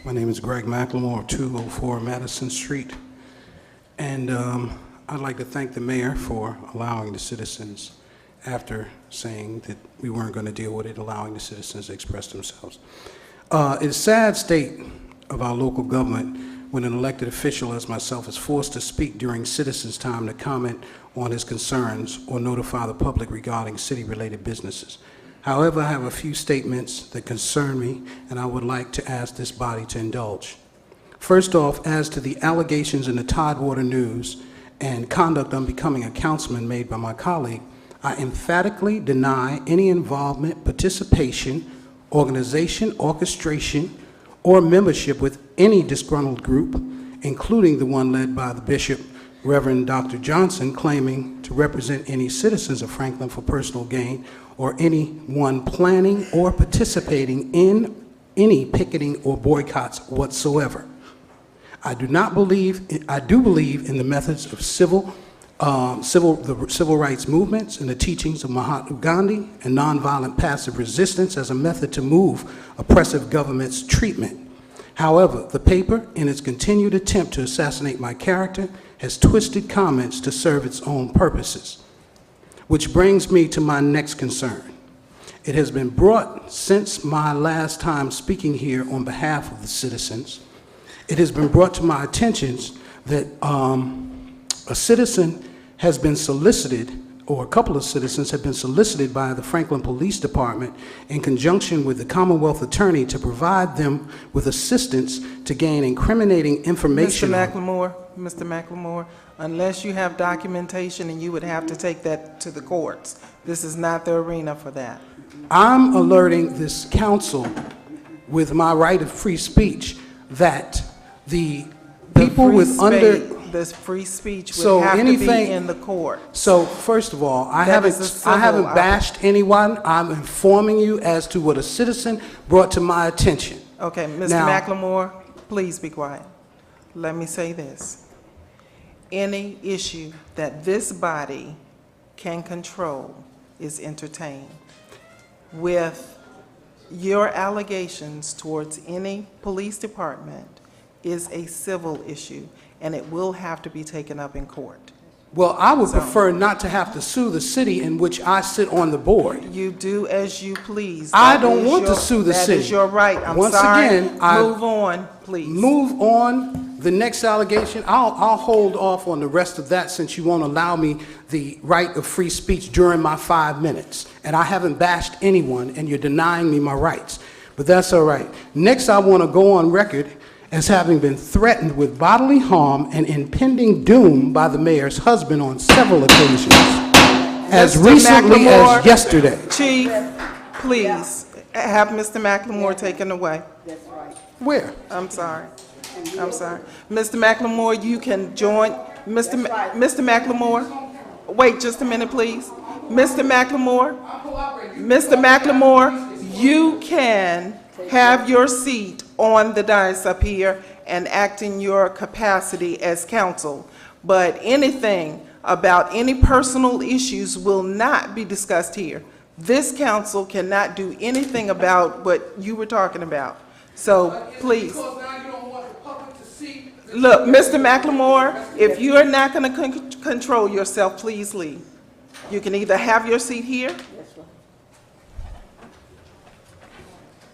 My name is Greg McLemore, 204 Madison Street. And I'd like to thank the mayor for allowing the citizens, after saying that we weren't going to deal with it, allowing the citizens to express themselves. It's a sad state of our local government when an elected official as myself is forced to speak during citizens' time to comment on his concerns or notify the public regarding city-related businesses. However, I have a few statements that concern me, and I would like to ask this body to indulge. First off, as to the allegations in the Tidewater News and conduct unbecoming a councilman made by my colleague, I emphatically deny any involvement, participation, organization, orchestration, or membership with any disgruntled group, including the one led by the Bishop, Reverend Dr. Johnson, claiming to represent any citizens of Franklin for personal gain, or anyone planning or participating in any picketing or boycotts whatsoever. I do believe in the methods of the civil rights movements and the teachings of Mahatma Gandhi and nonviolent passive resistance as a method to move oppressive government's treatment. However, the paper, in its continued attempt to assassinate my character, has twisted comments to serve its own purposes. Which brings me to my next concern. It has been brought since my last time speaking here on behalf of the citizens. It has been brought to my attention that a citizen has been solicited, or a couple of citizens have been solicited by the Franklin Police Department in conjunction with the Commonwealth Attorney to provide them with assistance to gain incriminating information. Mr. McLemore, unless you have documentation, and you would have to take that to the courts. This is not the arena for that. I'm alerting this council with my right of free speech that the people with this free speech would have to be in the court. So first of all, I haven't bashed anyone. I'm informing you as to what a citizen brought to my attention. Okay, Mr. McLemore, please be quiet. Let me say this. Any issue that this body can control is entertained. With your allegations towards any police department is a civil issue, and it will have to be taken up in court. Well, I would prefer not to have to sue the city in which I sit on the board. You do as you please. I don't want to sue the city. That is your right. I'm Once sorry. again, move on, please. Move on. The next allegation, I'll hold off on the rest of that since you won't allow me the right of free speech during my 5 minutes. And I haven't bashed anyone, and you're denying me my rights. But that's all right. Next, I want to go on record as having been threatened with bodily harm and impending doom by the mayor's husband on several occasions, as recently as yesterday. Chief, please have Mr. McLemore taken away. That's right. Where? I'm sorry. I'm sorry. Mr. McLemore, you can join. Mr. McLemore, wait just a minute, please. Mr. McLemore, you can have your seat on the dais up here and act in your capacity as counsel. But anything about any personal issues will not be discussed here. This council cannot do anything about what you were talking about. So please. Look, Mr. McLemore, if you are not going to control yourself, please leave. You can either have your seat here.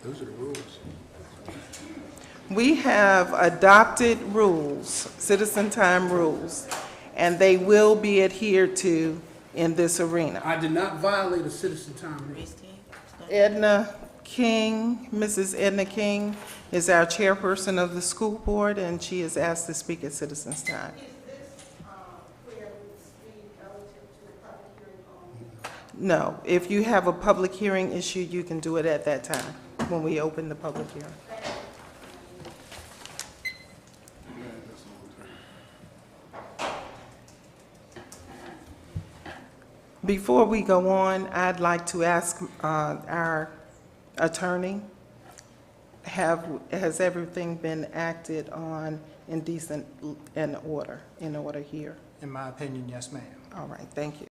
Those are the rules. We have adopted rules, citizen time rules, and they will be adhered to in this arena. I did not violate a citizen time rule. Edna King, Mrs. Edna King, is our chairperson of the school board, and she is asked to speak at Citizens Time. Is this where we speak relative to the public hearing on? No, if you have a public hearing issue, you can do it at that time when we open the public hearing. Before we go on, I'd like to ask our attorney, has everything been acted on in decent and in order here? In my opinion, yes, ma'am. All right, thank you.